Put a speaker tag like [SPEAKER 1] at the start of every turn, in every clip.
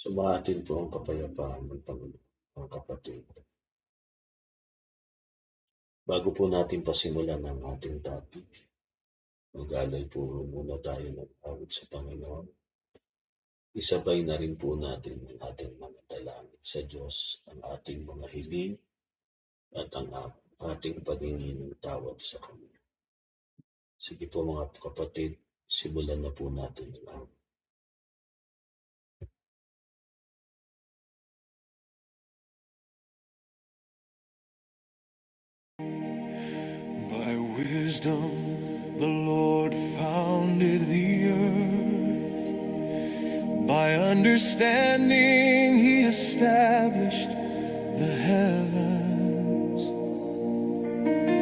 [SPEAKER 1] Sumatin po ang kapayapaan ng Panginoon, mga kapatid. Bago po natin pasimulan ang ating topic, mag-alay po muna tayo ng awit sa Panginoon. Isabay na rin po natin ang ating mga dalangin sa Diyos, ang ating mga hiling at ang ating paghingi ng tawad sa Kanya. Sige po mga kapatid, simulan na po natin ang awit.
[SPEAKER 2] By wisdom the Lord founded the earth. By understanding He established the heavens.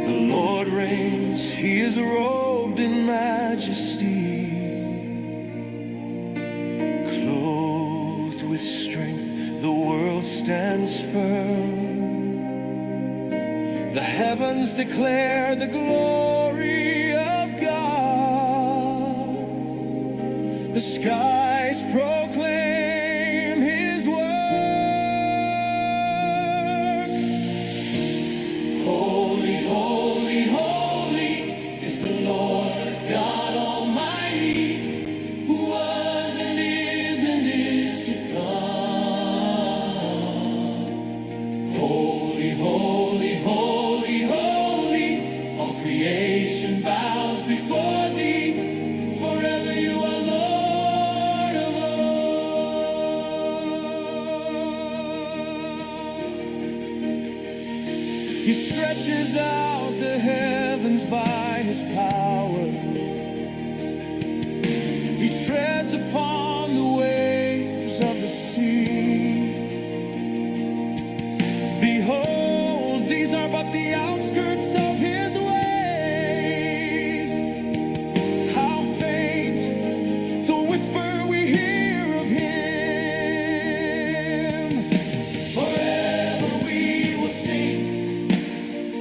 [SPEAKER 2] The Lord reigns, He is robed in majesty. Clothed with strength, the world stands firm. The heavens declare the glory of God. The skies proclaim His work. Holy, holy, holy is the Lord God Almighty, who was and is to come. Holy, holy, holy, holy, all creation bows before Thee. Forever You are Lord of all. He stretches out the heavens by His power. He treads upon the waves of the sea. Behold, these are but the outskirts of His ways. How faint the whisper we hear of Him. Forever we will sing,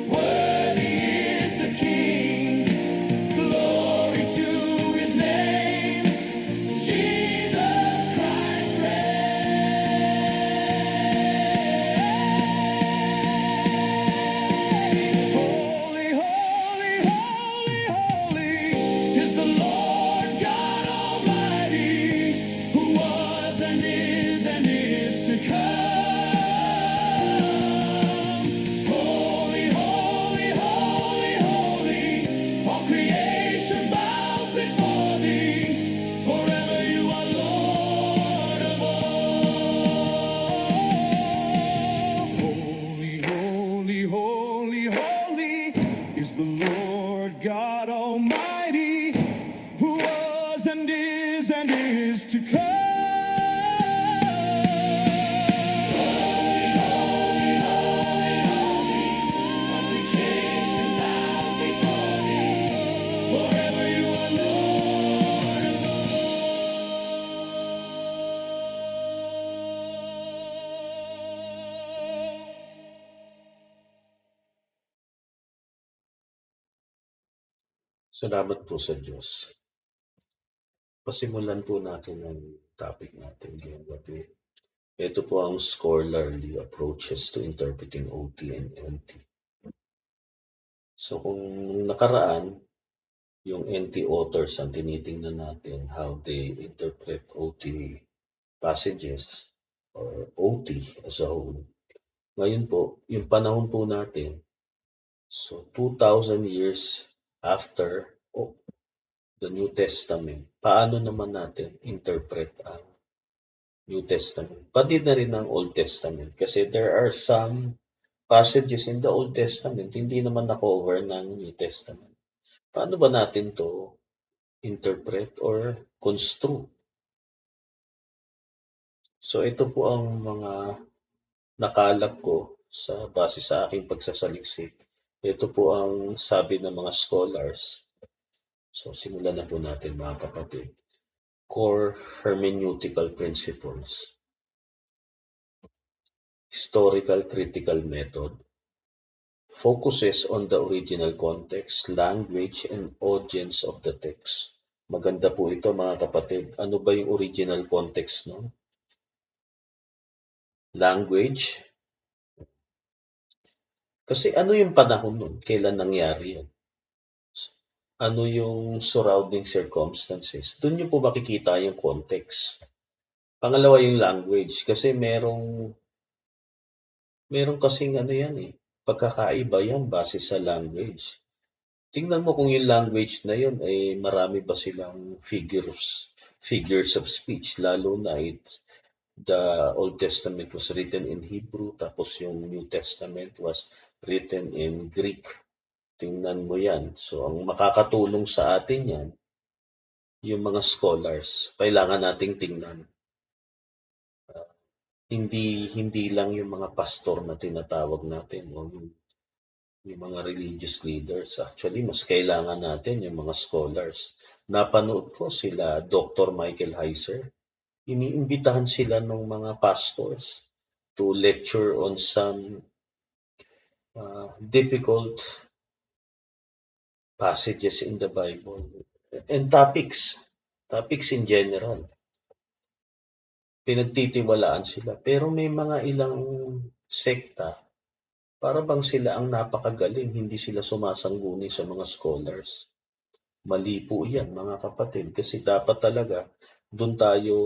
[SPEAKER 2] worthy is the King. Glory to His name, Jesus Christ reigns. Holy, holy, holy, holy is the Lord God Almighty, who was and is to come. Holy, holy, holy, holy, all creation bows before Thee. Forever You are Lord of all. Holy, holy, holy, holy is the Lord God Almighty, who was and is to come. Creation bows before Thee. Forever You are Lord of all.
[SPEAKER 1] Salamat po sa Diyos. Pasimulan po natin ang topic natin ngayong gabi. Ito po ang scholarly approaches to interpreting OT and NT. So kung nakaraan, yung NT authors ang tinitingnan natin how they interpret OT passages or OT as a whole. Ngayon po, yung panahon po natin, so 2,000 years after the New Testament, paano naman natin interpret ang New Testament? Pati na rin ang Old Testament kasi there are some passages in the Old Testament hindi naman na-cover ng New Testament. Paano ba natin to interpret or construe? So ito po ang mga nakalap ko sa base sa aking pagsasaliksik. Ito po ang sabi ng mga scholars. So simulan na po natin mga kapatid. Core hermeneutical principles. Historical critical method. Focuses on the original context, language, and audience of the text. Maganda po ito mga kapatid. Ano ba yung original context nun? language. Kasi ano yung panahon nun? Kailan nangyari yan? Ano yung surrounding circumstances? Doon niyo po makikita yung context. Pangalawa yung language kasi meron kasing ano yan eh, pagkakaiba yan base sa language. Tingnan mo kung yung language na yun ay marami ba silang figures of speech, lalo na the Old Testament was written in Hebrew, tapos yung New Testament was written in Greek. Tingnan mo yan. So, ang makakatulong sa atin yan, yung mga scholars, kailangan nating tingnan. Hindi lang yung mga pastor na tinatawag natin o yung mga religious leaders. Actually, mas kailangan natin yung mga scholars. Napanood ko sila Dr. Michael Heiser. Iniimbitahan sila ng mga pastors to lecture on some difficult passages in the Bible and topics in general. Pinagtitiwalaan sila. Pero may mga ilang sekta, para bang sila ang napakagaling, hindi sila sumasangguni sa mga scholars. Mali po yan, mga kapatid, kasi dapat talaga doon tayo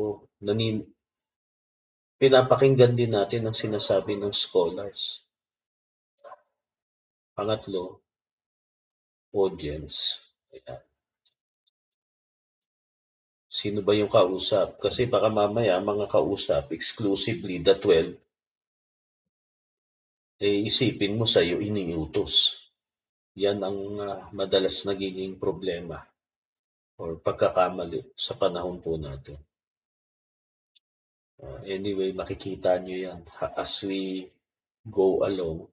[SPEAKER 1] pinapakinggan din natin ang sinasabi ng scholars. Pangatlo, audience. Ayan. Sino ba yung kausap? Kasi baka mamaya mga kausap, exclusively the 12, isipin mo sa'yo iniutos. Yan ang madalas nagiging problema or pagkakamali sa panahon po natin. Anyway, makikita nyo yan as we go along.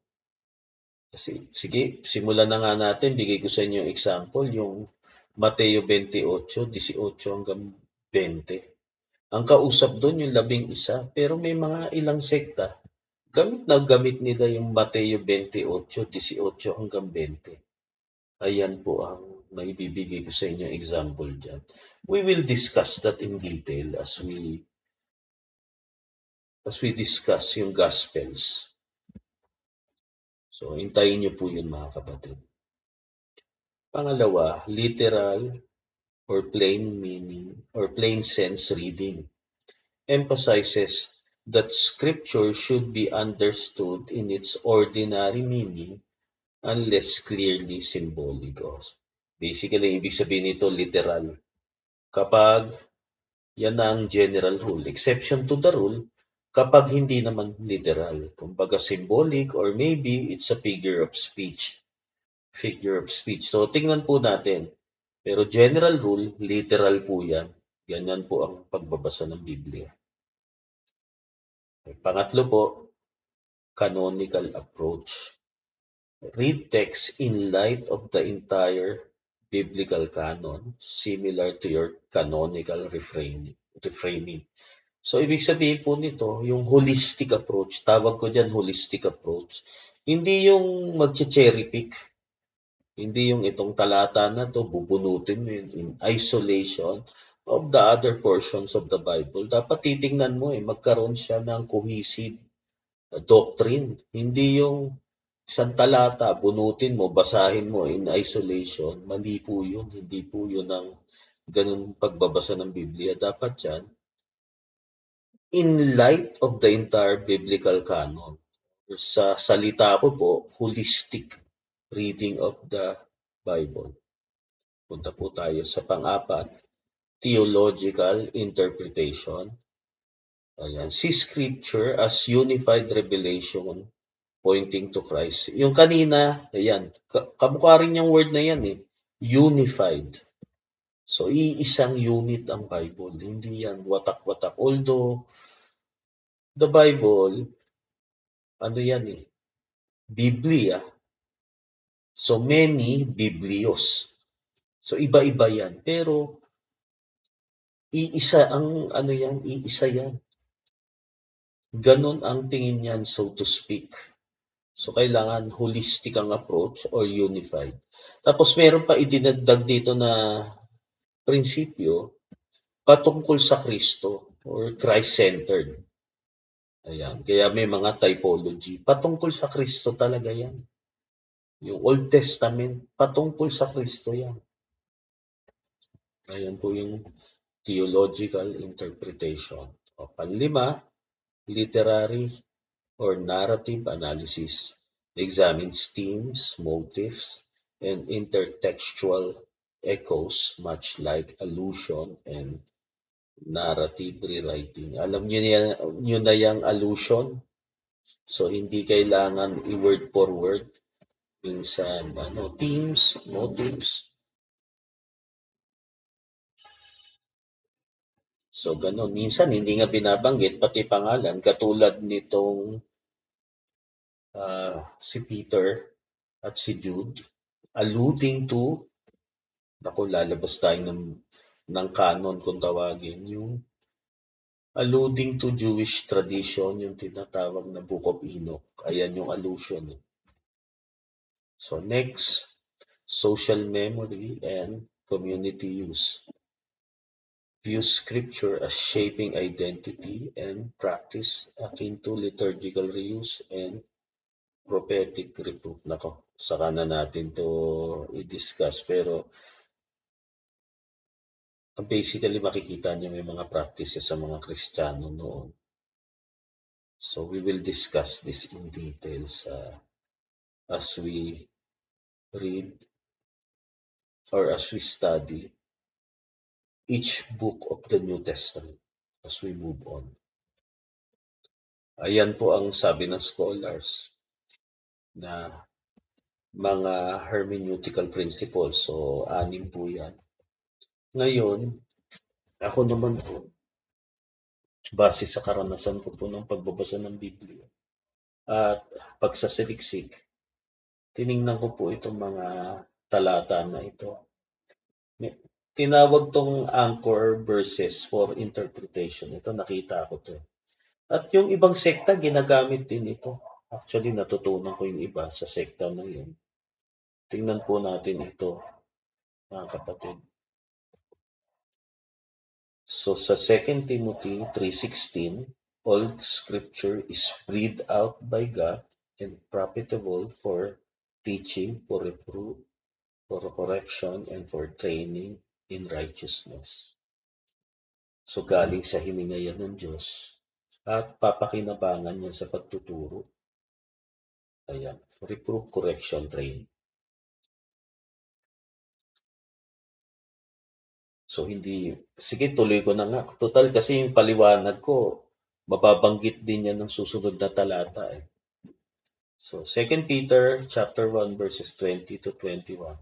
[SPEAKER 1] Kasi, sige, simulan na nga natin. Bigay ko sa inyo yung example, yung Mateo 28:18 hanggang 20. Ang kausap doon yung 11, pero may mga ilang sekta. Gamit nila yung Mateo 28:18 hanggang 20. Ayan po ang maibibigay ko sa inyo example dyan. We will discuss that in detail as we discuss yung Gospels. So, hintayin niyo po yun mga kapatid. Pangalawa, literal or plain meaning or plain sense reading emphasizes that scripture should be understood in its ordinary meaning unless clearly symbolic. Basically, ibig sabihin nito literal. Kapag yan ang general rule. Exception to the rule, kapag hindi naman literal. Kumbaga symbolic or maybe it's a figure of speech. So, tingnan po natin. Pero general rule, literal po yan. Ganyan po ang pagbabasa ng Biblia. Pangatlo po, canonical approach. Read text in light of the entire biblical canon, similar to your canonical reframing. So, ibig sabihin po nito, yung holistic approach, tawag ko dyan holistic approach, hindi yung mag-cherry pick, hindi yung itong talata na to, bubunutin mo yun in isolation of the other portions of the Bible. Dapat titingnan mo magkaroon siya ng cohesive doctrine. Hindi yung isang talata, bunutin mo, basahin mo in isolation. Mali po yun. Hindi po yun ang ganun pagbabasa ng Biblia. Dapat yan, in light of the entire biblical canon. Sa salita ko po, holistic reading of the Bible. Punta po tayo sa pang-apat, theological interpretation. Ayan, see scripture as unified revelation pointing to Christ. Yung kanina, ayan, kamukha rin yung word na yan unified. So, iisang unit ang Bible. Hindi yan watak-watak. Although, the Bible, ano yan Biblia. So, many Biblios. So, iba-iba yan. Pero, iisa yan. Ganon ang tingin yan, so to speak. So, kailangan holistic ang approach or unified. Tapos, meron pa idinagdag dito na prinsipyo patungkol sa Kristo or Christ-centered. Ayan, kaya may mga typology. Patungkol sa Kristo talaga yan. Yung Old Testament, patungkol sa Kristo yan. Ayan po yung theological interpretation. O panlima, literary or narrative analysis examines themes, motifs, and intertextual echoes, much like allusion and narrative rewriting. Alam niyo na yung allusion? So, hindi kailangan i-word for word. Minsan, themes, motives. So, ganun. Minsan, hindi nga binabanggit, pati pangalan, katulad nitong si Peter at si Jude, alluding to, naku, lalabas tayo ng canon kung tawagin, yung alluding to Jewish tradition, yung tinatawag na Book of Enoch. Ayan yung allusion. So next, social memory and community use. Views scripture as shaping identity and practice akin to liturgical reuse and prophetic reproof. Nako, saka na natin to i-discuss. Pero basically makikita niyo may mga practices sa mga Kristiyano noon. So we will discuss this in details as we read or as we study each book of the New Testament as we move on. Ayan po ang sabi ng scholars na mga hermeneutical principles. So, 6 po yan. Ngayon, ako naman po, base sa karanasan ko po ng pagbabasa ng Biblia at pagsasaliksik, tiningnan ko po itong mga talata na ito. Tinawag tong anchor verses for interpretation. Ito nakita ko to. At yung ibang sekta ginagamit din ito. Actually, natutunan ko yung iba sa sekta na yun. Tingnan po natin ito, mga kapatid. So sa 2 Timothy 3:16, all scripture is breathed out by God and profitable for teaching, for reproof, for correction, and for training in righteousness. So galing sa hininga yan ng Diyos at papakinabangan yan sa pagtuturo. Ayan, reproof, correction, training. So hindi, sige tuloy ko na nga. Total kasi yung paliwanag ko, mababanggit din yan ng susunod na talata eh. So 2 Peter chapter 1 verses 20 to 21.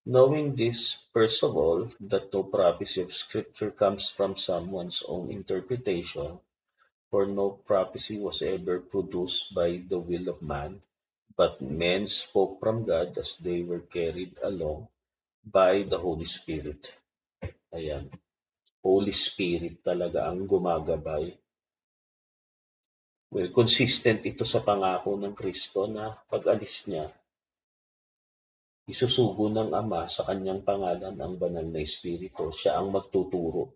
[SPEAKER 1] Knowing this, first of all, that no prophecy of scripture comes from someone's own interpretation, for no prophecy was ever produced by the will of man, but men spoke from God as they were carried along by the Holy Spirit. Ayan. Holy Spirit talaga ang gumagabay. Well, consistent ito sa pangako ng Kristo na pag-alis niya, isusugo ng Ama sa kanyang pangalan ang banal na Espiritu. Siya ang magtuturo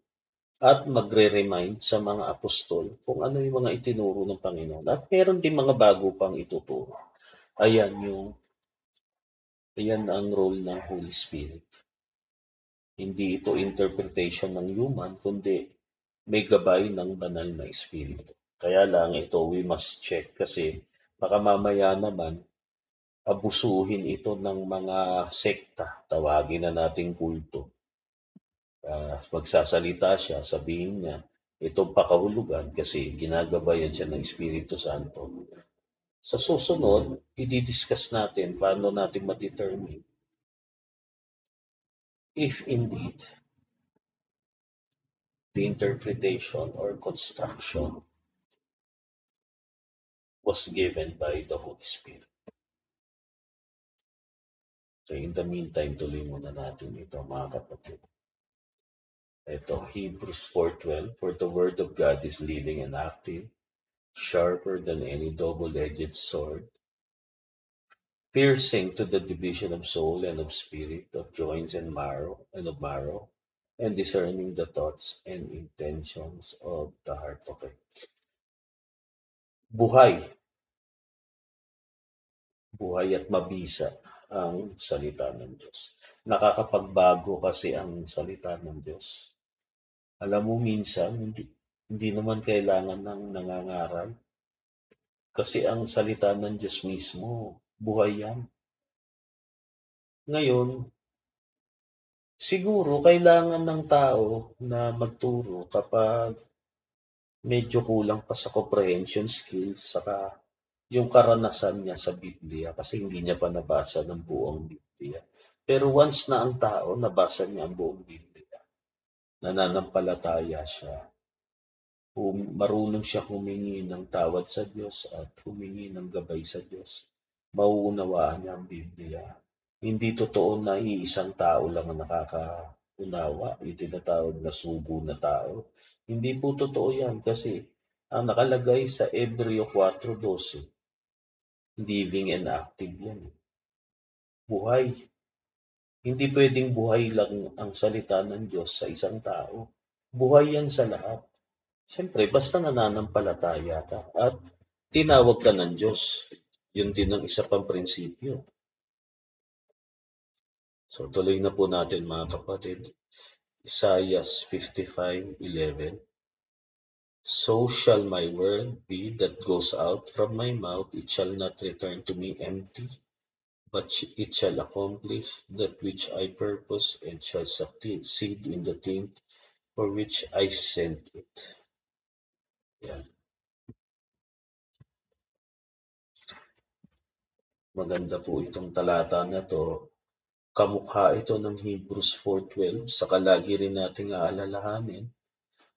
[SPEAKER 1] at magre-remind sa mga apostol kung ano yung mga itinuro ng Panginoon. At meron din mga bago pang ituturo. Ayan ang role ng Holy Spirit. Hindi ito interpretation ng human, kundi may gabay ng banal na Espiritu. Kaya lang ito, we must check kasi baka mamaya naman abusuhin ito ng mga sekta, tawagin na nating kulto. Magsasalita siya, sabihin niya, itong pakahulugan kasi ginagabayan siya ng Espiritu Santo. Sa susunod, i-discuss natin paano natin ma-determine if indeed the interpretation or construction was given by the Holy Spirit. So in the meantime, tuloy muna natin ito mga kapatid. Ito, Hebrews 4:12, for the word of God is living and active, sharper than any double-edged sword, piercing to the division of soul and of spirit, of joints and marrow, and discerning the thoughts and intentions of the heart. Okay. buhay, buhay at mabisa ang salita ng Diyos. Nakakapagbago kasi ang salita ng Diyos. Alam mo minsan, hindi naman kailangan ng nangangaral. Kasi ang salita ng Diyos mismo, buhay yan. Ngayon, siguro kailangan ng tao na magturo kapag medyo kulang pa sa comprehension skills saka yung karanasan niya sa Biblia kasi hindi niya pa nabasa ng buong Biblia. Pero once na ang tao nabasa niya ang buong Biblia, nananampalataya siya, marunong siya humingi ng tawad sa Diyos at humingi ng gabay sa Diyos, mauunawaan niya ang Biblia. Hindi totoo na iisang tao lang ang nakakaunawa, yung tinatawag na sugo na tao. Hindi po totoo yan kasi ang nakalagay sa Hebreo 4:12, living and active yan. Buhay. Hindi pwedeng buhay lang ang salita ng Diyos sa isang tao. Buhay yan sa lahat. Siyempre, basta nananampalataya ka at tinawag ka ng Diyos. Yun din ang isa pang prinsipyo. So tuloy na po natin mga kapatid. Isaiah 55:11. So shall my word be that goes out from my mouth, it shall not return to me empty, but it shall accomplish that which I purpose and shall succeed in the thing for which I sent it. Yan. Maganda po itong talata na to. Kamukha ito ng Hebrews 4:12, saka lagi rin nating aalalahanin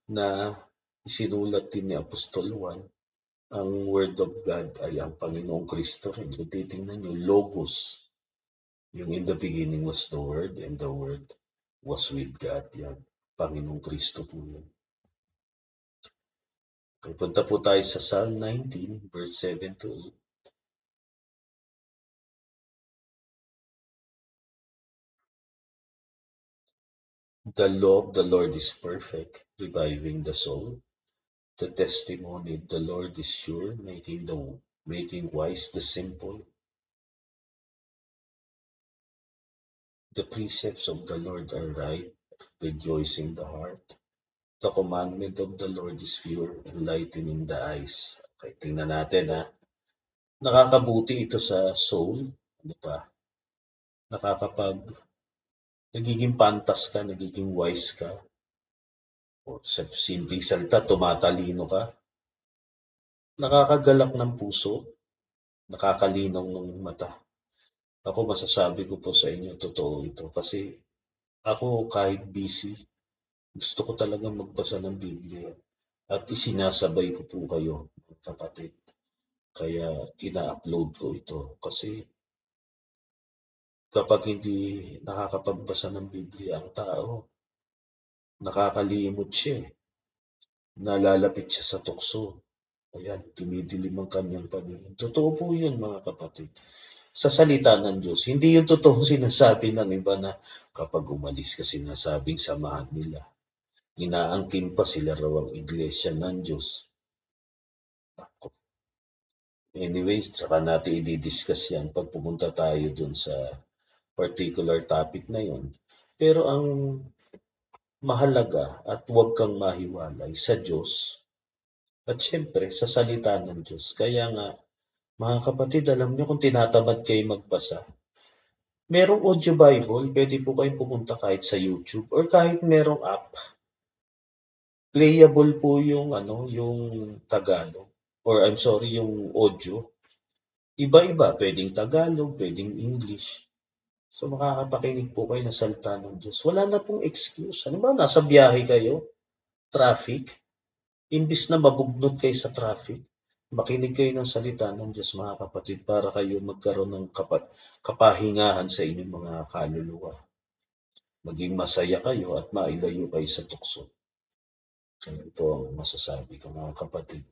[SPEAKER 1] na isinulat din ni Apostol Juan, ang Word of God ay ang Panginoong Kristo rin. Kung titingnan nyo, Logos. Yung in the beginning was the Word and the Word was with God. Yan. Panginoong Kristo po yun. Okay, punta po tayo sa Psalm 19, verse 7 to 8. The law of the Lord is perfect, reviving the soul. The testimony of the Lord is sure, making wise the simple. The precepts of the Lord are right, rejoicing the heart. The commandment of the Lord is pure, enlightening the eyes. Okay, tingnan natin ha. Nakakabuti ito sa soul. Ano pa? Nagiging pantas ka, nagiging wise ka. O sa simpleng salita, tumatalino ka. Nakakagalak ng puso, nakakalinaw ng mata. Ako masasabi ko po sa inyo, totoo ito. Kasi ako kahit busy, gusto ko talaga magbasa ng Biblia. At isinasabay ko po kayo, kapatid. Kaya ina-upload ko ito. Kasi kapag hindi nakakapagbasa ng Biblia ang tao, nakakalimot siya. Nalalapit siya sa tukso. Ayan, tumidilim ang kanyang paningin. Totoo po yun mga kapatid. Sa salita ng Diyos, hindi yung totoo sinasabi ng iba na kapag umalis ka sinasabing samahan nila. Inaangkin pa sila raw ang iglesia ng Diyos. Anyway, saka natin i-discuss yan pag pumunta tayo dun sa particular topic na yun. Pero ang mahalaga at huwag kang mahiwalay sa Diyos at syempre sa salita ng Diyos. Kaya nga, mga kapatid, alam niyo kung tinatamad kayo magbasa, merong audio Bible, pwede po kayong pumunta kahit sa YouTube or kahit merong app. Playable po yung Tagalog or I'm sorry, yung audio. Iba-iba, pwedeng Tagalog, pwedeng English. So makakapakinig po kayo ng salita ng Diyos. Wala na pong excuse. Ano ba, nasa biyahe kayo, traffic, imbis na mabugnot kayo sa traffic, makinig kayo ng salita ng Diyos mga kapatid para kayo magkaroon ng kapahingahan sa inyong mga kaluluwa. Maging masaya kayo at mailayo kayo sa tukso. Ano po ang masasabi ko mga kapatid.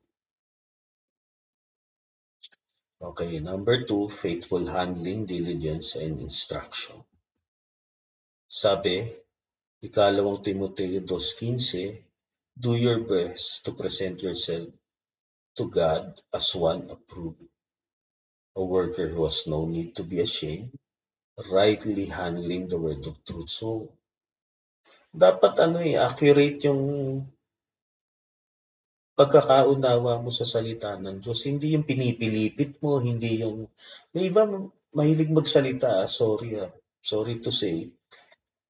[SPEAKER 1] Okay, number 2, faithful handling, diligence, and instruction. Sabi, ikalawang Timoteo 2:15, do your best to present yourself to God as one approved, a worker who has no need to be ashamed, rightly handling the word of truth. So, dapat accurate yung pagkakaunawa mo sa salita ng Diyos. Hindi yung pinipilipit mo, hindi yung... May iba mahilig magsalita, sorry to say,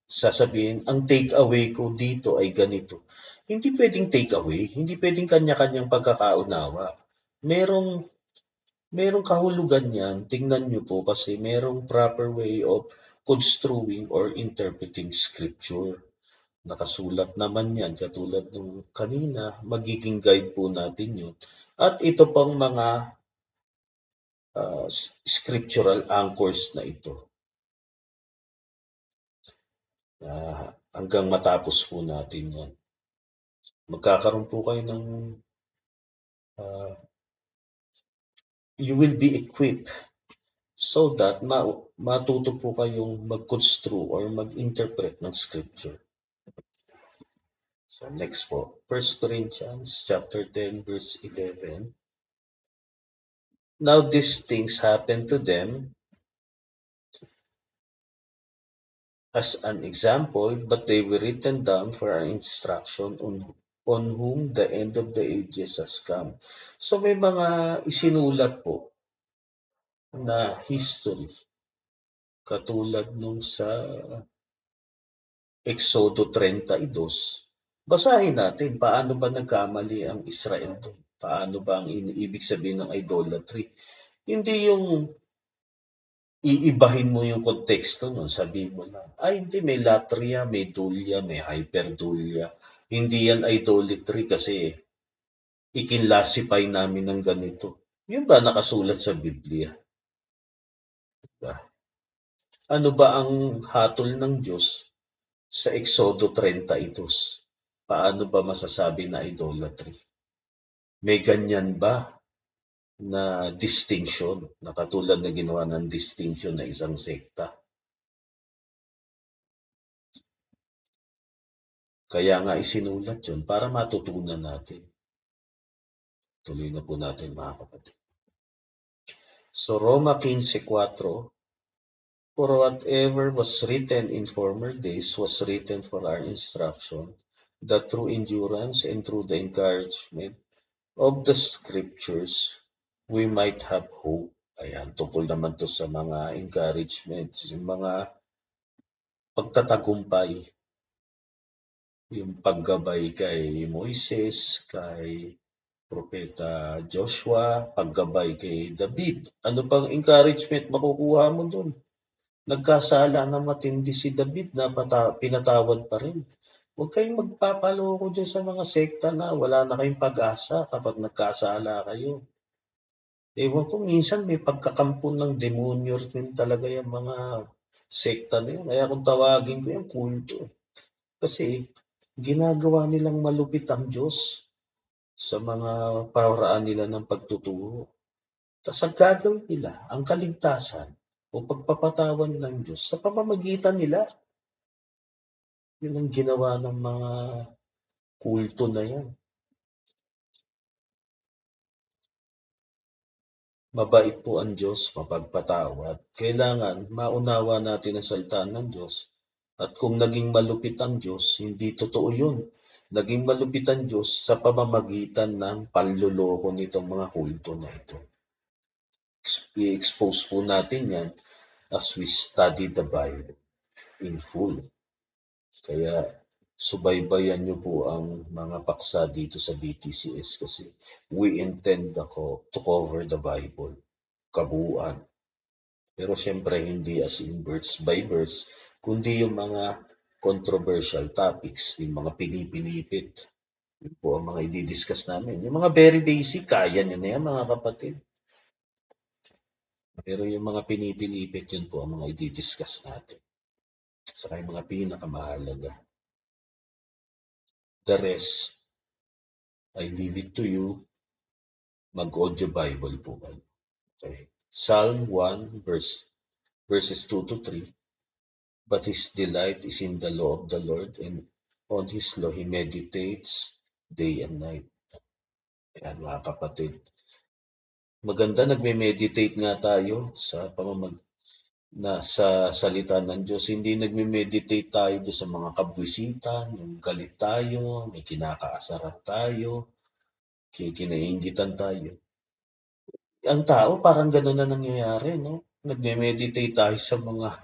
[SPEAKER 1] sasabihin, ang take away ko dito ay ganito. Hindi pwedeng take away, hindi pwedeng kanya-kanyang pagkakaunawa. Merong kahulugan yan, tingnan nyo po kasi merong proper way of construing or interpreting scripture. Nakasulat naman yan, katulad nung kanina, magiging guide po natin yun. At ito pang mga scriptural anchors na ito. Hanggang matapos po natin yan. Magkakaroon po kayo ng you will be equipped so that matuto po kayong mag-construe or mag-interpret ng scripture. So next po, 1 Corinthians chapter 10 verse 11. Now these things happen to them as an example, but they were written down for our instruction on whom the end of the ages has come. So may mga isinulat po na history, katulad nung sa Exodo 32. Basahin natin paano ba nagkamali ang Israel doon. Paano ba ang ibig sabihin ng idolatry. Hindi yung iibahin mo yung konteksto nun, sabihin mo lang, hindi, may latria, may dulia, may hyperdulia. Hindi yan idolatry kasi ikinlasify namin ng ganito. Yun ba nakasulat sa Biblia? Diba? Ano ba ang hatol ng Diyos sa Exodo 32? Paano ba masasabi na idolatry? May ganyan ba na distinction, na katulad na ginawa ng distinction na isang sekta? Kaya nga isinulat yun para matutunan natin. Tuloy na po natin mga kapatid. So Roma 15:4, for whatever was written in former days was written for our instruction, that through endurance and through the encouragement of the scriptures, we might have hope. Ayan, tungkol naman to sa mga encouragements, yung mga pagtatagumpay, yung paggabay kay Moises, kay Propeta Joshua, paggabay kay David. Ano pang encouragement makukuha mo dun? Nagkasala na matindi si David na pinatawad pa rin. Huwag kayong magpapaloko dyan sa mga sekta na wala na kayong pag-asa kapag nagkasala kayo. Ewan ko, minsan may pagkakampon ng demonyo rin talaga yung mga sekta na yun. Kaya kung tawagin ko yung kulto. Kasi ginagawa nilang malupit ang Diyos sa mga paraan nila ng pagtuturo. Tapos ang gagawin nila, ang kaligtasan o pagpapatawan ng Diyos sa pamamagitan nila. Yun ang ginawa ng mga kulto na yan. Mabait po ang Diyos, mapagpatawad. Kailangan maunawa natin ang salita ng Diyos. At kung naging malupit ang Diyos, hindi totoo yun. Naging malupit ang Diyos sa pamamagitan ng panluloko nitong mga kulto na ito. I-expose po natin yan as we study the Bible in full. Kaya subaybayan niyo po ang mga paksa dito sa BTCS kasi we intend to cover the Bible, kabuuan. Pero syempre hindi as in verse by verse, kundi yung mga controversial topics, yung mga pinipilipit. Yun po ang mga i-discuss namin. Yung mga very basic, kaya nyo na yan mga kapatid. Pero yung mga pinipilipit, yun po ang mga i-discuss natin. Saka yung mga pinakamahalaga. The rest, I leave it to you. Mag-audio Bible po kayo. Okay. Psalm 1 verses 2 to 3. But his delight is in the law of the Lord, and on his law he meditates day and night. Ayan, mga kapatid. Maganda nagme-meditate nga tayo sa sa salita ng Diyos. Hindi nagme-meditate tayo doon sa mga kabwisitan, yung galit tayo, may kinakaasaran tayo, kinaiingitan tayo. Ang tao parang gano'n na nangyayari, no? Nagme-meditate tayo sa mga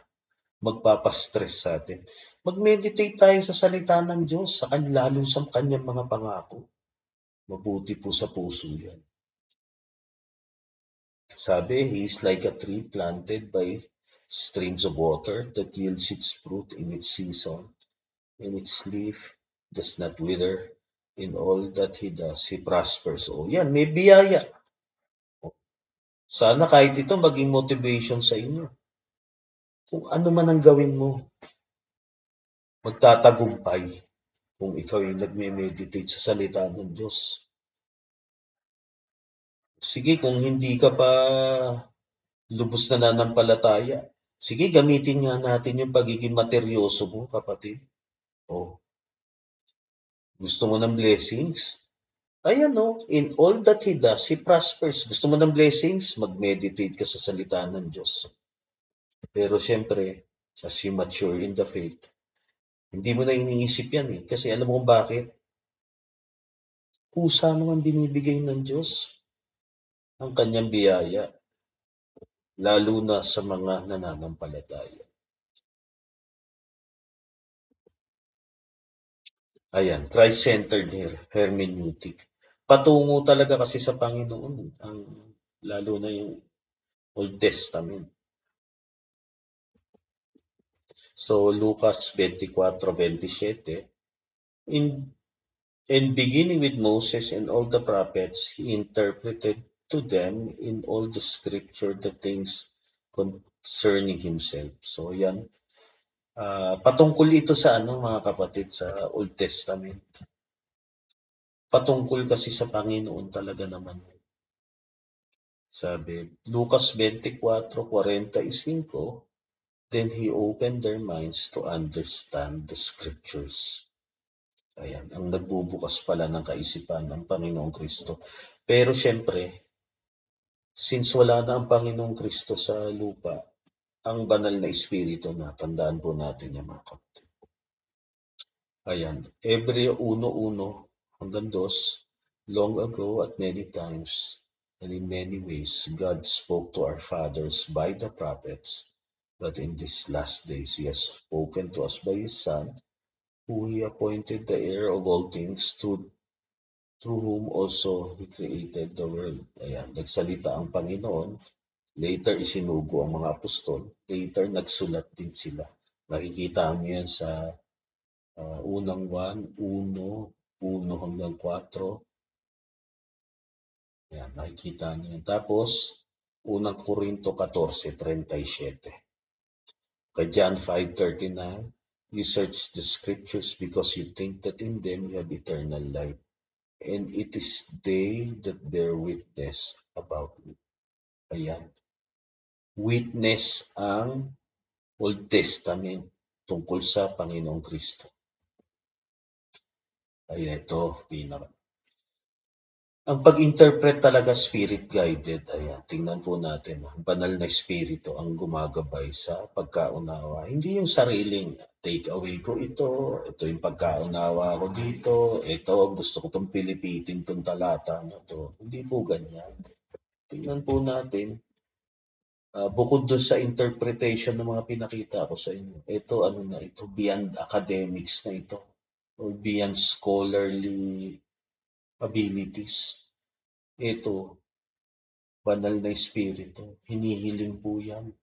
[SPEAKER 1] magpapastress sa atin. Mag-meditate tayo sa salita ng Diyos, lalo sa kanyang mga pangako. Mabuti po sa puso yan. Sabi, he is like a tree planted by streams of water that yields its fruit in its season, and its leaf does not wither. In all that he does, he prospers. O yan, may biyaya. Sana kahit ito maging motivation sa inyo. Kung ano man ang gawin mo, magtatagumpay kung ikaw ay nagme-meditate sa salita ng Diyos. Sige, kung hindi ka pa lubos na nananampalataya, sige, gamitin nga natin yung pagiging materyoso mo, kapatid. O, gusto mo ng blessings? Ayan o, in all that he does, he prospers. Gusto mo ng blessings? Mag-meditate ka sa salita ng Diyos. Pero syempre, as you mature in the faith, hindi mo na iniisip yan eh. Kasi alam mo kung bakit? Kusa naman binibigay ng Diyos ang kanyang biyaya, lalo na sa mga nananampalataya. Ayan, Christ-centered hermeneutic. Patungo talaga kasi sa Panginoon, lalo na yung Old Testament. So, Lucas 24:27, in beginning with Moses and all the prophets, he interpreted to them in all the scripture the things concerning himself. So, yan. Patungkol ito sa mga kapatid, sa Old Testament. Patungkol kasi sa Panginoon talaga naman. Sabi, Lucas 24:45, then he opened their minds to understand the scriptures. Ayan, ang nagbubukas pala ng kaisipan ng Panginoong Kristo. Pero syempre, since wala na ang Panginoong Kristo sa lupa, ang banal na espiritu na, tandaan po natin yung mga kapatid. Ayan, Hebreo 1:1 hanggang 2, long ago at many times, and in many ways, God spoke to our fathers by the prophets, but in these last days, he has spoken to us by his Son, who he appointed the heir of all things, through whom also he created the world. Ayan, nagsalita ang Panginoon, later isinugo ang mga apostol, later nagsulat din sila. Makikita mo yan sa unang 1 hanggang 4. Ayan, makikita niyo yan. Tapos, unang Korinto 14:37. Kay John 5:39, you search the scriptures because you think that in them you have eternal life, and it is they that bear witness about me. Ayan. Witness ang Old Testament tungkol sa Panginoong Kristo. Ayan, ito, pinaka. Ang pag-interpret talaga spirit-guided. Ayan, tingnan po natin. Ang banal na espiritu ang gumagabay sa pagkaunawa. Hindi yung sariling take away ko ito yung pagkaunawa ko dito, ito gusto ko itong pilipitin itong talata na to. Hindi po ganyan. Tingnan po natin. Bukod doon sa interpretation ng mga pinakita ko sa inyo, ito beyond academics na ito, or beyond scholarly abilities. Ito, banal na espiritu, hinihiling po yan.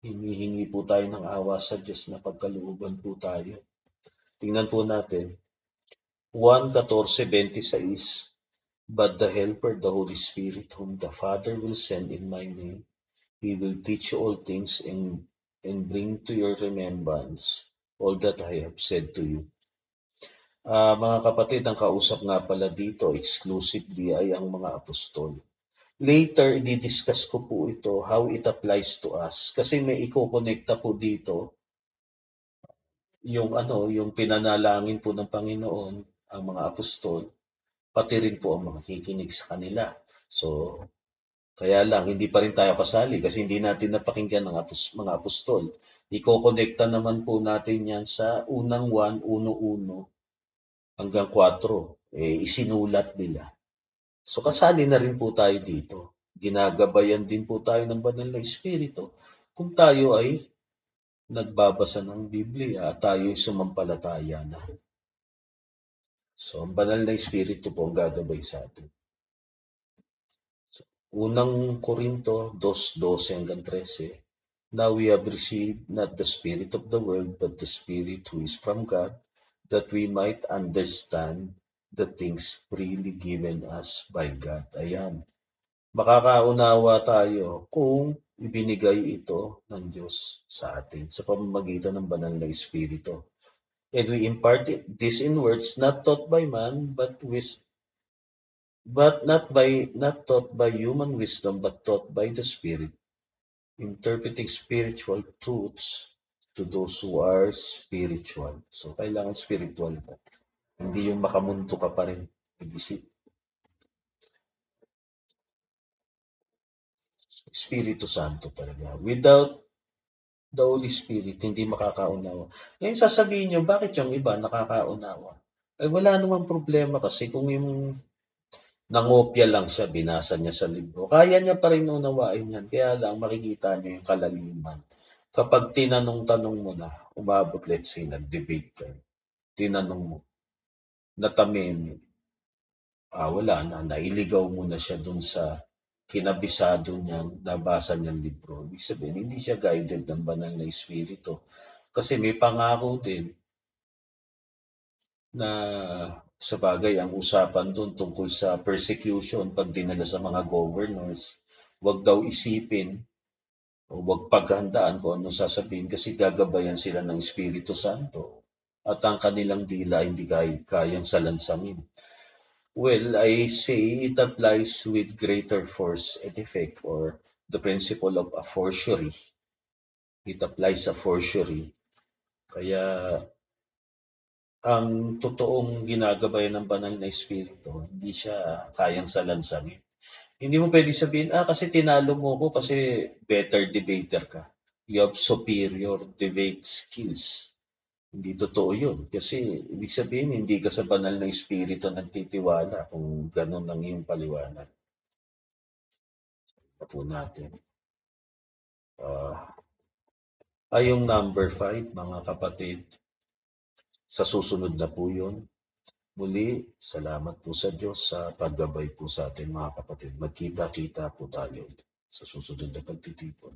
[SPEAKER 1] Hinihingi po tayo ng awa sa Diyos na pagkalooban po tayo. Tingnan po natin, 1:14-26, but the Helper, the Holy Spirit, whom the Father will send in my name, he will teach you all things and bring to your remembrance all that I have said to you. Mga kapatid, ang kausap nga pala dito exclusively ay ang mga apostol. Later, i-discuss ko po ito, how it applies to us. Kasi may iko-connecta po dito yung pinanalangin po ng Panginoon, ang mga apostol, pati rin po ang makikinig sa kanila. So, kaya lang, hindi pa rin tayo kasali kasi hindi natin napakinggan ng mga apostol. Iko-connecta naman po natin yan sa unang 1, 1:1 hanggang 4. Isinulat nila. So, kasali na rin po tayo dito. Ginagabayan din po tayo ng banal na Espiritu kung tayo ay nagbabasa ng Biblia at tayo ay sumampalataya na. So, ang banal na Espiritu po ang gagabay sa atin. So, unang Korinto 2:12 hanggang 13. Now we have received not the spirit of the world, but the Spirit who is from God, that we might understand the things freely given us by God. Ayan. Makakaunawa tayo kung ibinigay ito ng Diyos sa atin sa pamamagitan ng banal na Espiritu. And we impart this in words not taught by man, but not taught by human wisdom, but taught by the Spirit, interpreting spiritual truths to those who are spiritual. So, kailangan spiritual ka. Hindi yung makamunto ka pa rin. Mag-isip. Espiritu Santo talaga. Without the Holy Spirit, hindi makakaunawa. Ngayon sasabihin nyo, bakit yung iba nakakaunawa? Ay wala namang problema kasi kung yung nangopya lang siya, binasa niya sa libro, kaya niya pa rin unawain yan. Kaya lang makikita niyo yung kalaliman. Kapag tinanong-tanong mo na, umabot, let's say, nag-debate kayo, tinanong mo, natameme, wala na, nailigaw mo na siya dun sa kinabisado niyang nabasa niyang libro. Ibig sabihin, hindi siya guided ng banal na Espiritu. Kasi may pangako din na sa bagay ang usapan doon tungkol sa persecution pag dinala sa mga governors. Huwag daw isipin o huwag paghandaan kung ano sasabihin kasi gagabayan sila ng Espiritu Santo at ang kanilang dila hindi kayang salansamin. Well, I say it applies with greater force and effect, or the principle of a fortiori. It applies sa fortiori. Kaya ang totoong ginagabayan ng banal na Espiritu, hindi siya kayang salansamin. Hindi mo pwede sabihin, kasi tinalo mo ko kasi better debater ka. You have superior debate skills. Hindi totoo yun. Kasi ibig sabihin, hindi ka sa banal na Espiritu nagtitiwala kung ganun ang iyong paliwanag. Na po natin. Yung number 5, mga kapatid, sa susunod na po yun. Muli, salamat po sa Diyos sa paggabay po sa atin mga kapatid. Magkita-kita po tayo sa susunod na pagtitipon.